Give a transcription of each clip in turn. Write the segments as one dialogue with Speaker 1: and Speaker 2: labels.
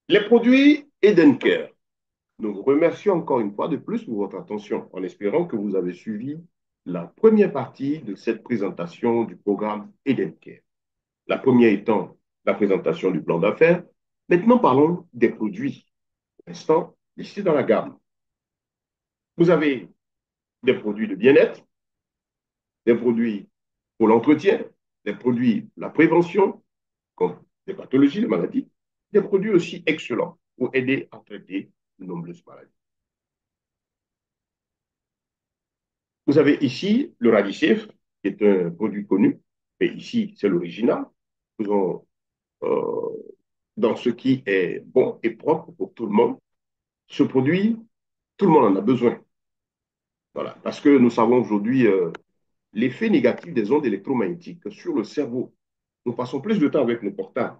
Speaker 1: Les produits Edencare. Nous vous remercions encore une fois de plus pour votre attention, en espérant que vous avez suivi la première partie de cette présentation du programme Edencare. La première étant la présentation du plan d'affaires. Maintenant, parlons des produits. Pour l'instant, ici dans la gamme, vous avez des produits de bien-être, des produits pour l'entretien, des produits pour la prévention, comme les pathologies, les maladies, des produits aussi excellents pour aider à traiter de nombreuses maladies. Vous avez ici le radicif, qui est un produit connu, et ici, c'est l'original. Faisons dans ce qui est bon et propre pour tout le monde. Ce produit, tout le monde en a besoin. Voilà. Parce que nous savons aujourd'hui l'effet négatif des ondes électromagnétiques sur le cerveau. Nous passons plus de temps avec le portable.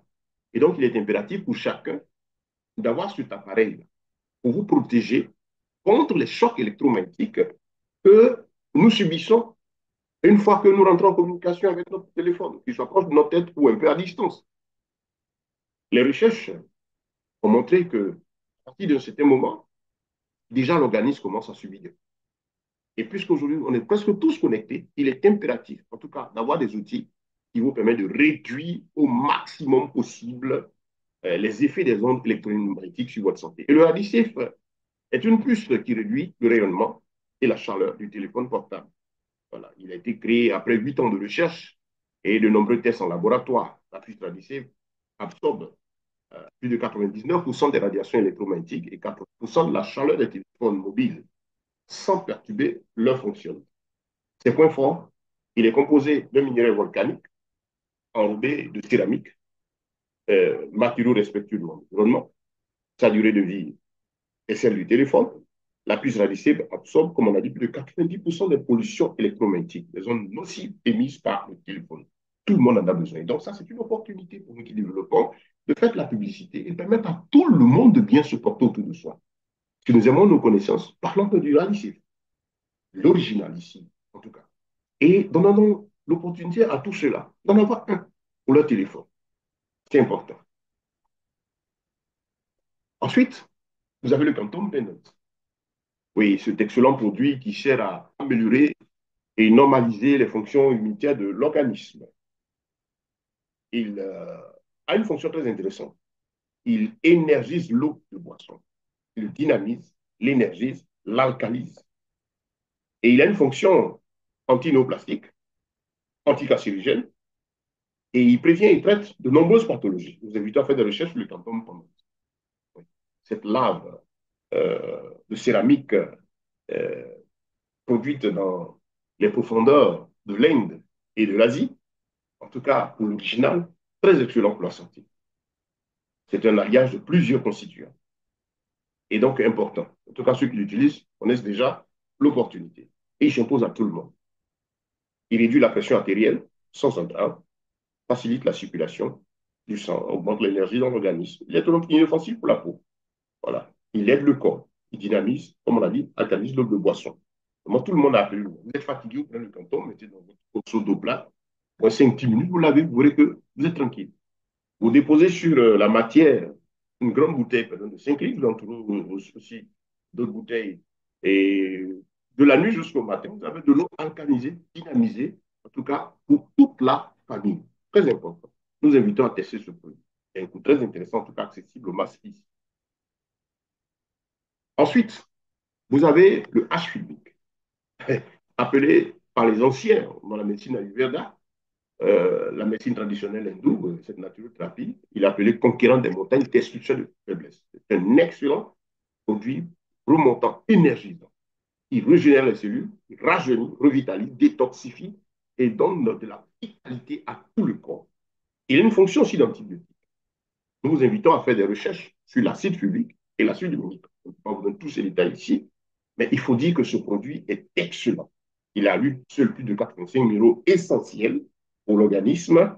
Speaker 1: Et donc, il est impératif pour chacun d'avoir cet appareil pour vous protéger contre les chocs électromagnétiques que nous subissons une fois que nous rentrons en communication avec notre téléphone, qu'il soit proche de notre tête ou un peu à distance. Les recherches ont montré que, à partir d'un certain moment, déjà l'organisme commence à subir. Et puisqu'aujourd'hui, on est presque tous connectés, il est impératif, en tout cas, d'avoir des outils qui vous permettent de réduire au maximum possible les effets des ondes électromagnétiques sur votre santé. Et le radicif est une puce qui réduit le rayonnement et la chaleur du téléphone portable. Voilà. Il a été créé après 8 ans de recherche et de nombreux tests en laboratoire. La puce radicif absorbe plus de 99% des radiations électromagnétiques et 80% de la chaleur des téléphones mobiles sans perturber leur fonctionnement. Ses points forts, il est composé d'un minerai volcanique enrobé de céramique, matériaux respectueux de l'environnement. Sa durée de vie est celle du téléphone. La puce radicelle absorbe, comme on a dit, plus de 90% des pollutions électromagnétiques, des ondes nocives émises par le téléphone. Tout le monde en a besoin. Donc ça, c'est une opportunité pour nous qui développons de faire de la publicité et de permettre à tout le monde de bien se porter autour de soi. Si nous aimons nos connaissances, parlons que du radicif, l'original ici, en tout cas. Et donnons l'opportunité à tout cela d'en avoir un pour leur téléphone. C'est important. Ensuite, vous avez le Quantum Pendant. Oui, cet excellent produit qui sert à améliorer et normaliser les fonctions immunitaires de l'organisme. Il a une fonction très intéressante. Il énergise l'eau de boisson. Il dynamise, l'énergise, l'alcalise. Et il a une fonction antinéoplastique, anticarcérigène, et il prévient et traite de nombreuses pathologies. Je vous invite à faire des recherches sur le Quantum Pendant. Cette lave de céramique produite dans les profondeurs de l'Inde et de l'Asie, en tout cas pour l'original, très excellent pour la santé. C'est un alliage de plusieurs constituants et donc important. En tout cas, ceux qui l'utilisent connaissent déjà l'opportunité et il s'impose à tout le monde. Il réduit la pression artérielle sans entrave, facilite la circulation du sang, augmente l'énergie dans l'organisme. Il est inoffensif pour la peau. Voilà. Il aide le corps. Il dynamise, comme on a dit, alcalise l'eau de boisson. Moi, tout le monde a appelé. Vous êtes fatigué, vous prenez le canton, mettez dans votre seau d'eau plate. Pour 5-10 minutes, vous l'avez, vous verrez que vous êtes tranquille. Vous déposez sur la matière une grande bouteille, par exemple, de 5 litres, vous entourez aussi d'autres bouteilles. Et de la nuit jusqu'au matin, vous avez de l'eau alcalisée, dynamisée, en tout cas pour toute la famille. Très important. Nous invitons à tester ce produit. C'est un coût très intéressant, en tout cas accessible aux masses ici. Ensuite, vous avez le H-fulmique, appelé par les anciens dans la médecine ayurveda, la médecine traditionnelle hindoue, cette naturothérapie, il est appelé conquérant des montagnes, destructeur de faiblesse. C'est un excellent produit remontant, énergisant. Il régénère les cellules, il rajeunit, revitalise, détoxifie et donne de la vitalité à tout le corps. Il a une fonction aussi d'antibiotique. Nous vous invitons à faire des recherches sur l'acide fulvique et l'acide humilique. Je ne vais pas vous donner tous ces détails ici, mais il faut dire que ce produit est excellent. Il a lui seul plus de 85 minéraux essentiels pour l'organisme.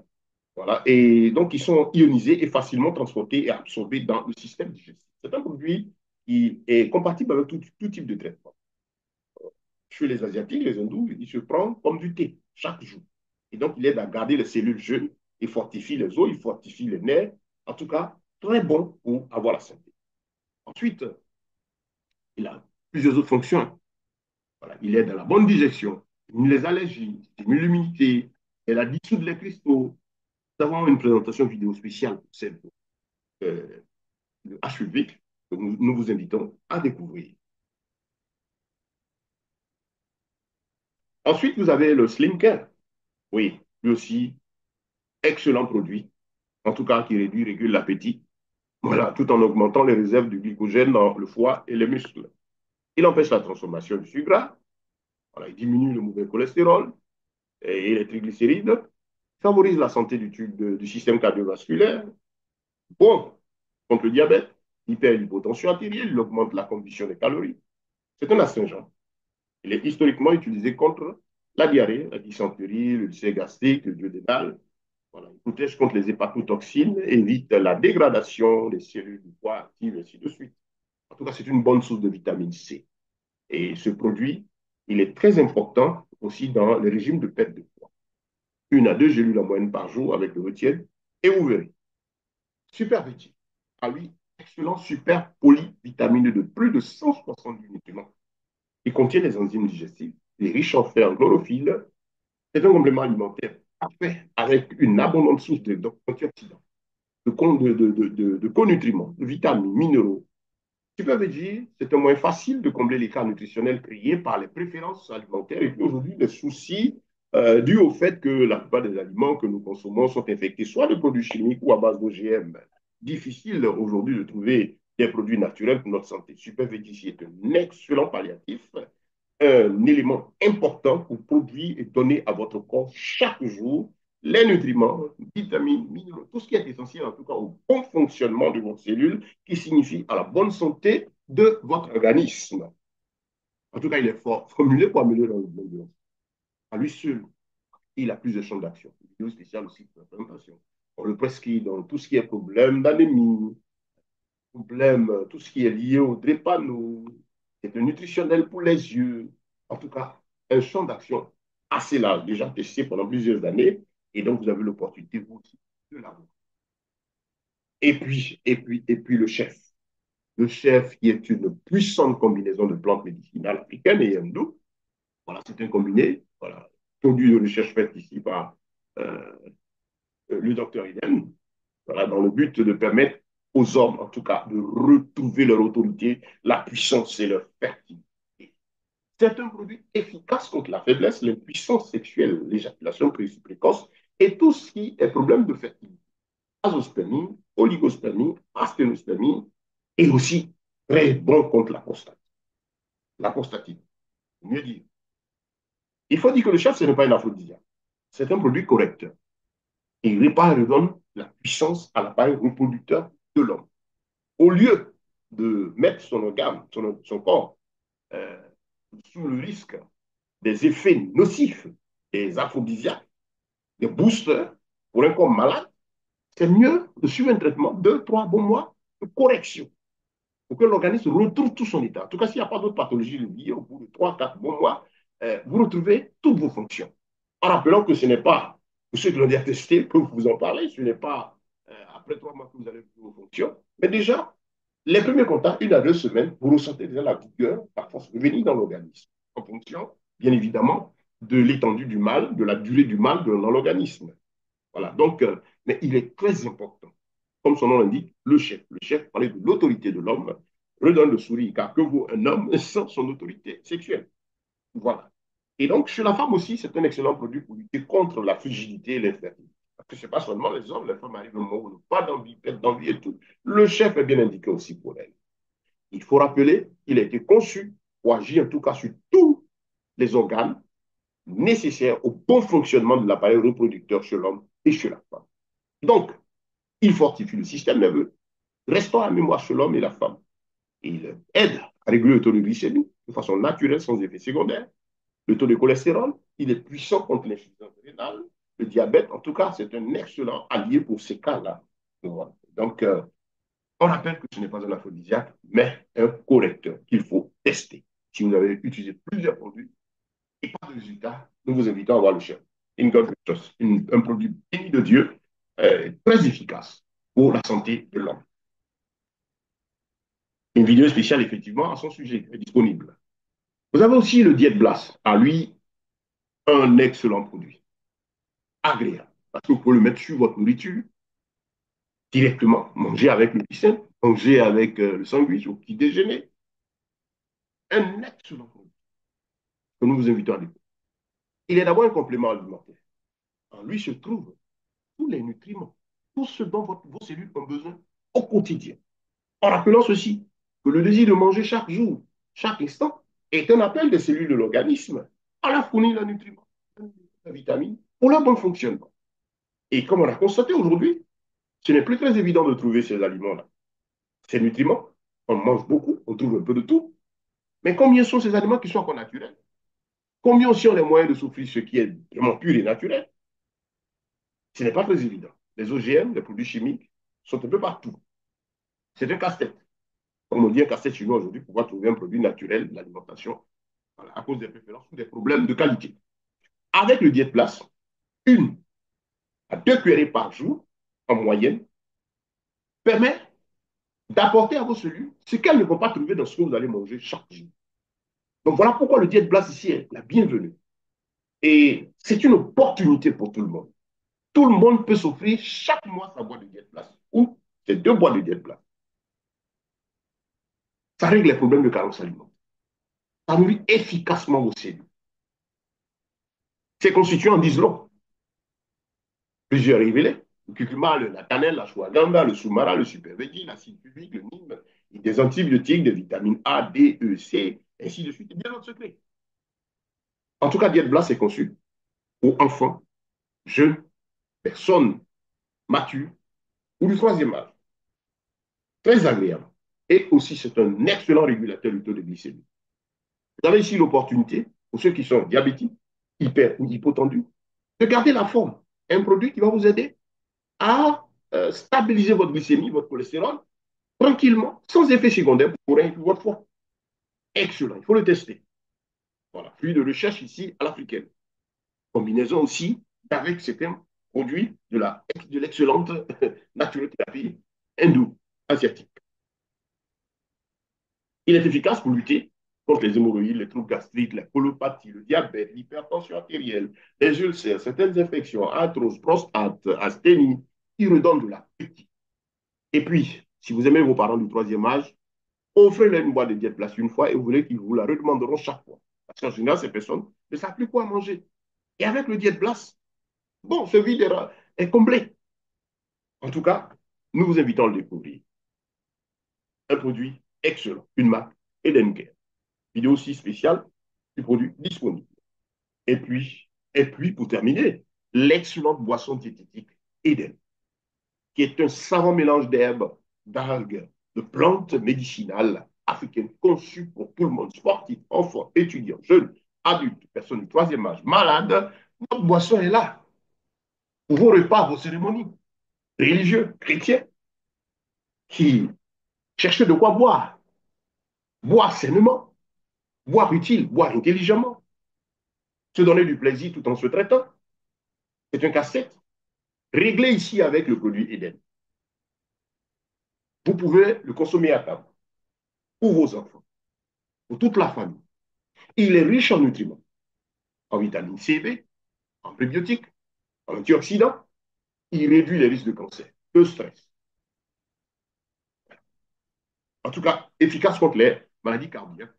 Speaker 1: Voilà. Et donc, ils sont ionisés et facilement transportés et absorbés dans le système digestif. C'est un produit qui est compatible avec tout type de traitement. Chez les Asiatiques, les hindous, il se prend comme du thé chaque jour. Et donc, il aide à garder les cellules jeunes, il fortifie les os, il fortifie les nerfs. En tout cas, très bon pour avoir la santé. Ensuite, il a plusieurs autres fonctions. Voilà, il aide à la bonne digestion, diminue les allergies, stimule l'immunité, et la dissoute les cristaux. Nous avons une présentation vidéo spéciale pour celle de HUV que nous vous invitons à découvrir. Ensuite, vous avez le Slim Care. Oui, lui aussi, excellent produit, en tout cas qui réduit, régule l'appétit, voilà, tout en augmentant les réserves du glycogène dans le foie et les muscles. Il empêche la transformation du sucre gras, voilà, il diminue le mauvais cholestérol et les triglycérides, favorise la santé du système cardiovasculaire, bon contre le diabète, l'hyperhypotension artérielle, il augmente la combustion des calories. C'est un astringent. Il est historiquement utilisé contre la diarrhée, la dysenterie, le ulcère gastrique, le duodénal. Voilà, il protège contre les hépatotoxines, évite la dégradation des cellules du foie actives, et ainsi de suite. En tout cas, c'est une bonne source de vitamine C. Et ce produit, il est très important aussi dans le régime de perte de poids. 1 à 2 gélules en moyenne par jour avec le retienne, et vous verrez. Super petit. Ah oui, excellent super polyvitamine de plus de 170 nutriments. Il contient les enzymes digestives, il est riche en fer, en chlorophylle. C'est un complément alimentaire parfait avec une abondante source d'antioxydants, de conutriments, de vitamines, minéraux. Super Veggie, c'est un moyen facile de combler l'écart nutritionnel créé par les préférences alimentaires et puis aujourd'hui les soucis dus au fait que la plupart des aliments que nous consommons sont infectés soit de produits chimiques ou à base d'OGM. Difficile aujourd'hui de trouver des produits naturels pour notre santé. Super Veggie est un excellent palliatif, un élément important pour produire et donner à votre corps chaque jour les nutriments, vitamines, minéraux, tout ce qui est essentiel en tout cas au bon fonctionnement de votre cellule, qui signifie à la bonne santé de votre organisme. En tout cas, il est formulé pour améliorer l'ambiance. À lui seul, il a plusieurs champs d'action. Une vidéo spéciale aussi pour la présentation. On le prescrit dans tout ce qui est problème d'anémie, problème, tout ce qui est lié au drépano, c'est un nutritionnel pour les yeux. En tout cas, un champ d'action assez large, déjà testé pendant plusieurs années. Et donc, vous avez l'opportunité, vous aussi, de l'avoir. Et puis le chef. Le chef, qui est une puissante combinaison de plantes médicinales africaines et hindoues. Voilà, c'est un combiné. Voilà, produit de recherche fait ici par euh, le docteur Iden. Voilà, dans le but de permettre aux hommes, en tout cas, de retrouver leur autorité, la puissance et leur fertilité. C'est un produit efficace contre la faiblesse, l'impuissance sexuelle, l'éjaculation précoce et tout ce qui est problème de fertilité. Azoospermie, oligospermie, asténospermie et aussi très bon contre la prostate. La prostatite, mieux dire. Il faut dire que le chef, ce n'est pas un aphrodisiaque. C'est un produit correcteur. Il répare et redonne la puissance à l'appareil reproducteur de l'homme. Au lieu de mettre son organe, son corps, euh, sous le risque des effets nocifs des aphrodisiaques, des boosters pour un corps malade, c'est mieux de suivre un traitement 2, 3 bons mois de correction pour que l'organisme retrouve tout son état. En tout cas, s'il n'y a pas d'autres pathologies liées, au bout de 3, 4 bons mois, vous retrouvez toutes vos fonctions. En rappelant que ce n'est pas, pour ceux qui l'ont déjà testé, peuvent vous en parler, ce n'est pas après 3 mois que vous allez retrouver vos fonctions, mais déjà, les premiers contacts, 1 à 2 semaines, vous ressentez déjà la vigueur, la force revenir dans l'organisme, en fonction, bien évidemment, de l'étendue du mal, de la durée du mal dans l'organisme. Voilà, donc, mais il est très important. Comme son nom l'indique, le chef. Le chef parlait de l'autorité de l'homme, redonne le sourire, car que vaut un homme sans son autorité sexuelle? Voilà. Et donc, chez la femme aussi, c'est un excellent produit pour lutter contre la frigidité et l'infertilité. Parce que ce n'est pas seulement les hommes, les femmes arrivent au moment où n'ont pas d'envie, perte d'envie et tout. Le chef est bien indiqué aussi pour elle. Il faut rappeler qu'il a été conçu pour agir en tout cas sur tous les organes nécessaires au bon fonctionnement de l'appareil reproducteur chez l'homme et chez la femme. Donc, il fortifie le système nerveux, restaure la mémoire chez l'homme et la femme. Il aide à réguler le taux de glycémie de façon naturelle, sans effet secondaire. Le taux de cholestérol, il est puissant contre l'insuffisance rénale. Le diabète, en tout cas, c'est un excellent allié pour ces cas-là. Voilà. Donc, on rappelle que ce n'est pas un aphrodisiaque, mais un correcteur qu'il faut tester. Si vous avez utilisé plusieurs produits et pas de résultat, nous vous invitons à voir le chef. Un produit béni de Dieu, très efficace pour la santé de l'homme. Une vidéo spéciale, effectivement, à son sujet, est disponible. Vous avez aussi le Diet Blast, à lui, un excellent produit, agréable, parce que vous pouvez le mettre sur votre nourriture directement, manger avec le piscine, manger avec le sandwich au petit déjeuner, un excellent produit que nous vous invitons à découvrir. Il est d'abord un complément alimentaire. En lui se trouvent tous les nutriments, tout ce dont vos cellules ont besoin au quotidien. En rappelant ceci, que le désir de manger chaque jour, chaque instant, est un appel des cellules de l'organisme à la fournir le nutriment, la vitamine, pour leur bon fonctionnement. Et comme on a constaté aujourd'hui, ce n'est plus très évident de trouver ces aliments-là. Ces nutriments, on mange beaucoup, on trouve un peu de tout, mais combien sont ces aliments qui sont encore naturels? Combien aussi ont les moyens de souffrir ce qui est vraiment pur et naturel? Ce n'est pas très évident. Les OGM, les produits chimiques, sont un peu partout. C'est un casse-tête. Comme on dit, un casse-tête chinois aujourd'hui pour pouvoir trouver un produit naturel de l'alimentation voilà, à cause des préférences ou des problèmes de qualité. Avec le diète place, une à deux cuillerées par jour, en moyenne, permet d'apporter à vos cellules ce qu'elles ne vont pas trouver dans ce que vous allez manger chaque jour. Donc voilà pourquoi le diète place ici est la bienvenue. Et c'est une opportunité pour tout le monde. Tout le monde peut s'offrir chaque mois sa boîte de diète place ou ses deux boîtes de diète place. Ça règle les problèmes de carence alimentaire. Ça nourrit efficacement vos cellules. Ces constituants disent long. Plusieurs révélés. Le curcuma, la cannelle, la ashwagandha, le soumara, le superveggie, l'acide pubique, le nîmes, des antibiotiques, des vitamines A, D, E, C, ainsi de suite, et bien d'autres secrets. En tout cas, Diète Blas est conçu pour enfants, jeunes, personnes matures ou du troisième âge. Très agréable. Et aussi, c'est un excellent régulateur du taux de glycémie. Vous avez ici l'opportunité, pour ceux qui sont diabétiques, hyper ou hypotendus, de garder la forme. Un produit qui va vous aider à stabiliser votre glycémie, votre cholestérol, tranquillement, sans effet secondaire pour rien que votre foie. Excellent, il faut le tester. Voilà, fruit de recherche ici à l'africaine. Combinaison aussi avec certains produits de l'excellente naturothérapie indo-asiatique. Il est efficace pour lutter contre les hémorroïdes, les troubles gastriques, la colopathie, le diabète, l'hypertension artérielle, les ulcères, certaines infections, arthrose, prostate, asthénie. Il redonne de l'appétit. Et puis, si vous aimez vos parents du troisième âge, offrez-leur une boîte de diète place une fois et vous verrez qu'ils vous la redemanderont chaque fois. Parce qu'en général, ces personnes ne savent plus quoi manger. Et avec le diète place, bon, ce vide est comblé. En tout cas, nous vous invitons à le découvrir. Un produit excellent, une marque Edencare. Vidéo aussi spéciale du produit disponible. Et puis pour terminer, l'excellente boisson diététique Eden, qui est un savant mélange d'herbes, d'algues, de plantes médicinales africaines conçues pour tout le monde, sportifs, enfants, étudiants, jeunes, adultes, personnes du troisième âge, malades. Notre boisson est là pour vos repas, vos cérémonies religieux, chrétiens, qui cherchent de quoi boire. Boire sainement, boire utile, boire intelligemment, se donner du plaisir tout en se traitant. C'est un casse-tête. Réglé ici avec le produit Eden. Vous pouvez le consommer à table pour vos enfants, pour toute la famille. Il est riche en nutriments, en vitamine C et B, en prébiotiques, en antioxydants. Il réduit les risques de cancer, de stress. En tout cas, efficace contre les maladies cardiaques.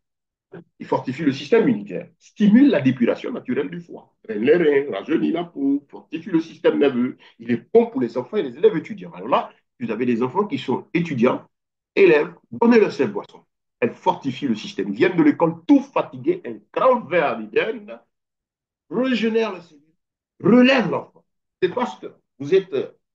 Speaker 1: Il fortifie le système immunitaire, stimule la dépuration naturelle du foie, draine les reins, rajeunit la peau, fortifie le système nerveux. Il est bon pour les enfants et les élèves étudiants. Alors là, vous avez des enfants qui sont étudiants, élèves, donnez-leur cette boisson. Elle fortifie le système. Ils viennent de l'école tout fatigués, un grand verre d'hygiène régénère la cellule, relève l'enfant. C'est parce que vous êtes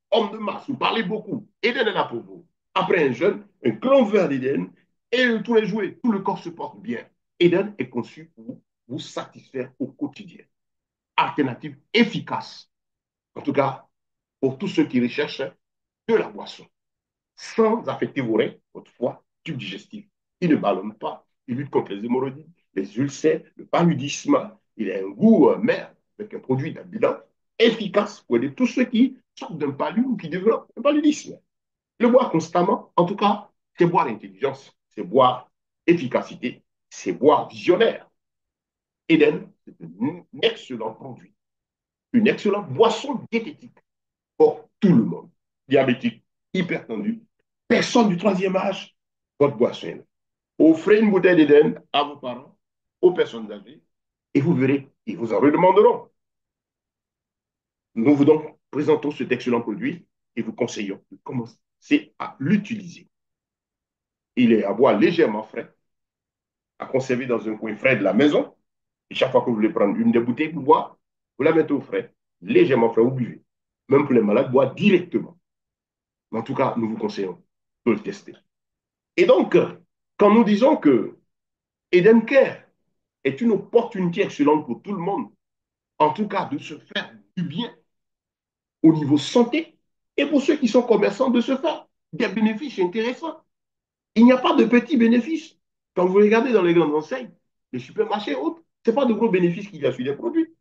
Speaker 1: homme de masse, vous parlez beaucoup, Eden est là pour vous. Après un jeûne, un grand verre d'Eden et tous les jouets, tout le corps se porte bien. Eden est conçu pour vous satisfaire au quotidien. Alternative efficace, en tout cas pour tous ceux qui recherchent de la boisson, sans affecter vos reins, votre foie, tube digestif. Il ne ballonne pas, il lutte contre les hémorroïdes, les ulcères, le paludisme. Il a un goût mer avec un produit d'habitant efficace pour aider tous ceux qui sortent d'un palud ou qui développent un paludisme. Le boire constamment, en tout cas, c'est boire l'intelligence. c'est boire efficacité, c'est boire visionnaire. Eden, c'est un excellent produit, une excellente boisson diététique pour tout le monde. Diabétique, hypertendu, personne du troisième âge, votre boisson. Offrez une bouteille d'Éden à vos parents, aux personnes âgées, et vous verrez, ils vous en redemanderont. Nous vous donc présentons cet excellent produit et vous conseillons de commencer à l'utiliser. Il est à boire légèrement frais, à conserver dans un coin frais de la maison. Et chaque fois que vous voulez prendre une des bouteilles pour boire, vous la mettez au frais, légèrement frais, vous buvez. Même pour les malades, boire directement. Mais en tout cas, nous vous conseillons de le tester. Et donc, quand nous disons que Eden Care est une opportunité excellente pour tout le monde, en tout cas de se faire du bien au niveau santé, et pour ceux qui sont commerçants, de se faire des bénéfices intéressants. Il n'y a pas de petits bénéfices. Quand vous regardez dans les grandes enseignes, les supermarchés et autres, ce n'est pas de gros bénéfices qu'il y a sur les produits.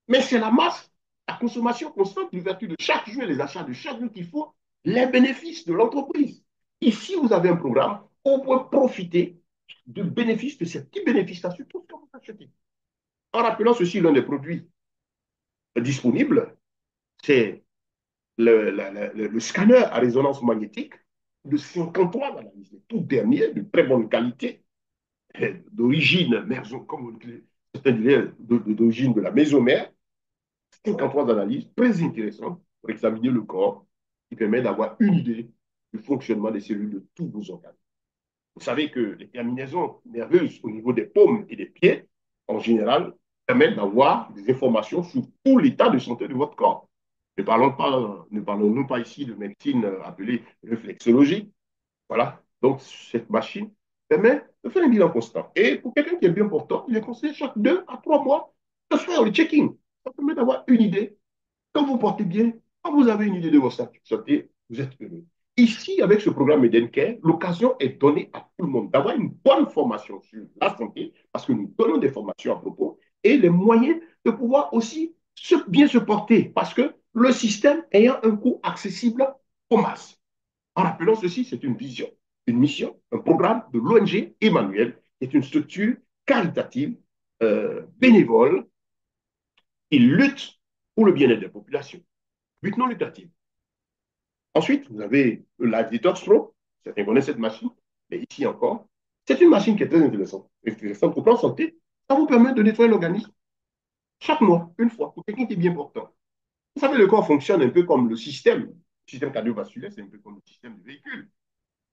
Speaker 1: Mais c'est la masse, la consommation constante, l'ouverture de chaque jour, les achats de chaque jour qu'il faut, les bénéfices de l'entreprise. Ici, vous avez un programme où vous pouvez profiter de bénéfices, de ces petits bénéfices-là, sur tout ce que vous achetez. En rappelant ceci, l'un des produits disponibles, c'est le scanner à résonance magnétique de 53 analyses, le tout dernier, de très bonne qualité, d'origine, comme certains diraient, d'origine de la maison mère, 53 analyses très intéressantes pour examiner le corps, qui permet d'avoir une idée du fonctionnement des cellules de tous vos organes. Vous savez que les terminaisons nerveuses au niveau des paumes et des pieds, en général, permettent d'avoir des informations sur tout l'état de santé de votre corps. Ne parlons pas ici de médecine appelée réflexologie. Voilà. Donc, cette machine permet de faire un bilan constant. Et pour quelqu'un qui est bien portant, il est conseillé chaque 2 à 3 mois de faire le checking. Ça permet d'avoir une idée. Quand vous portez bien, quand vous avez une idée de votre santé, vous êtes heureux. Ici, avec ce programme Edencare, l'occasion est donnée à tout le monde d'avoir une bonne formation sur la santé, parce que nous donnons des formations à propos, et les moyens de pouvoir aussi bien se porter, parce que le système ayant un coût accessible aux masses. En rappelant ceci, c'est une vision, une mission, un programme de l'ONG Emmanuel, qui est une structure caritative, bénévole, qui lutte pour le bien-être des populations. But non lucratif. Ensuite, vous avez le Live Detox Pro. Certains connaissent cette machine, mais ici encore, c'est une machine qui est très intéressante. Intéressante pour plan santé. Ça vous permet de nettoyer l'organisme chaque mois, une fois, pour quelqu'un qui est bien portant. Vous savez, le corps fonctionne un peu comme le système cardiovasculaire, c'est un peu comme le système du véhicule.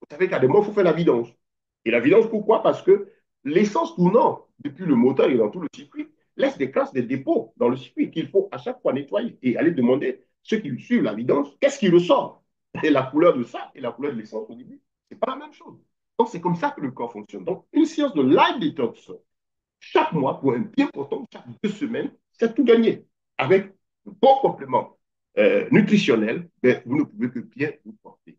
Speaker 1: Vous savez qu'à des moments, il faut faire la vidange. Et la vidange, pourquoi? Parce que l'essence tournant depuis le moteur et dans tout le circuit laisse des traces, des dépôts dans le circuit qu'il faut à chaque fois nettoyer et aller demander ceux qui suivent la vidange, qu'est-ce qui ressort? Et la couleur de ça et la couleur de l'essence au début, c'est pas la même chose. Donc, c'est comme ça que le corps fonctionne. Donc, une séance de live detox chaque mois pour un bien portant, chaque 2 semaines, c'est tout gagné. Avec un bon complément nutritionnel, ben, vous ne pouvez que bien vous porter.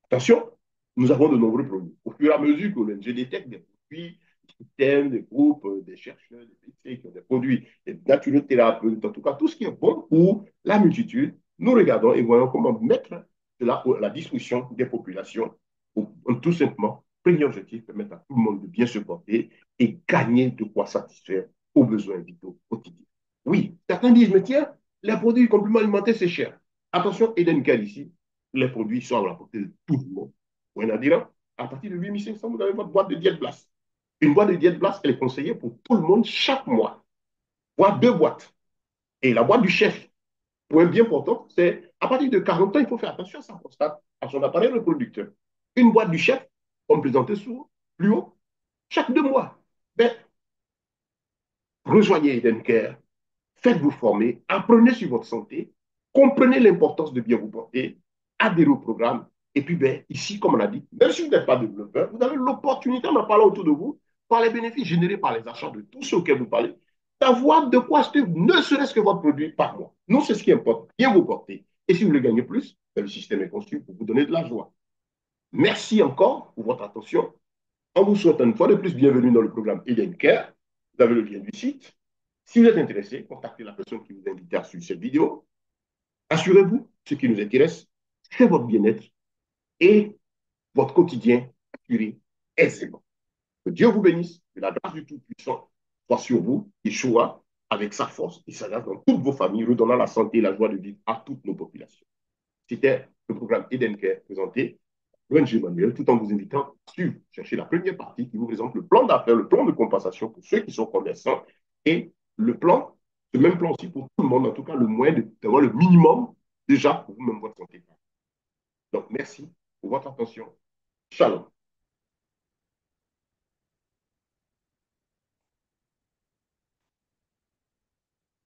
Speaker 1: Attention, nous avons de nombreux produits. Au fur et à mesure que l'ONG détecte des produits, des systèmes, des groupes, des chercheurs, des médecins qui ont des produits, des naturothérapeutes, en tout cas, tout ce qui est bon pour la multitude, nous regardons et voyons comment mettre cela à la disposition des populations pour tout simplement, premier objectif, permettre à tout le monde de bien se porter et gagner de quoi satisfaire aux besoins vitaux quotidiens. Oui, certains disent, mais tiens, les produits compléments alimentaires, c'est cher. Attention, Eden Care ici, les produits sont à la portée de tout le monde. Vous en dire, à partir de 8500, vous avez votre boîte de diète Blast. Une boîte de diète Blast, elle est conseillée pour tout le monde chaque mois, voire 2 boîtes. Et la boîte du chef, point bien important, c'est à partir de 40 ans, il faut faire attention à sa prostate, à son appareil reproducteur. Une boîte du chef, comme présenté plus haut, chaque 2 mois. Ben, rejoignez Eden Care, faites-vous former, apprenez sur votre santé, comprenez l'importance de bien vous porter, adhérez au programme. Et puis, ben, ici, comme on a dit, même si vous n'êtes pas développeur, vous avez l'opportunité, en parlant autour de vous, par les bénéfices générés par les achats de tous ceux auxquels vous parlez, d'avoir de quoi acheter, ne serait-ce que votre produit par mois. Nous, c'est ce qui importe, bien vous porter. Et si vous voulez gagner plus, ben, le système est conçu pour vous donner de la joie. Merci encore pour votre attention. On vous souhaite une fois de plus bienvenue dans le programme Eden Care. Vous avez le lien du site. Si vous êtes intéressé, contactez la personne qui vous a invité à suivre cette vidéo. Assurez-vous, ce qui nous intéresse, c'est votre bien-être et votre quotidien assuré aisément. Que Dieu vous bénisse, que la grâce du Tout-Puissant soit sur vous, Yeshua, avec sa force et sa grâce dans toutes vos familles, redonnant la santé et la joie de vivre à toutes nos populations. C'était le programme Eden Care présenté par l'ONG Manuel, tout en vous invitant à suivre, chercher la première partie qui vous présente le plan d'affaires, le plan de compensation pour ceux qui sont commerçants et le plan, ce même plan aussi pour tout le monde, en tout cas le moyen d'avoir le minimum déjà pour vous-même votre santé. Donc, merci pour votre attention. Shalom.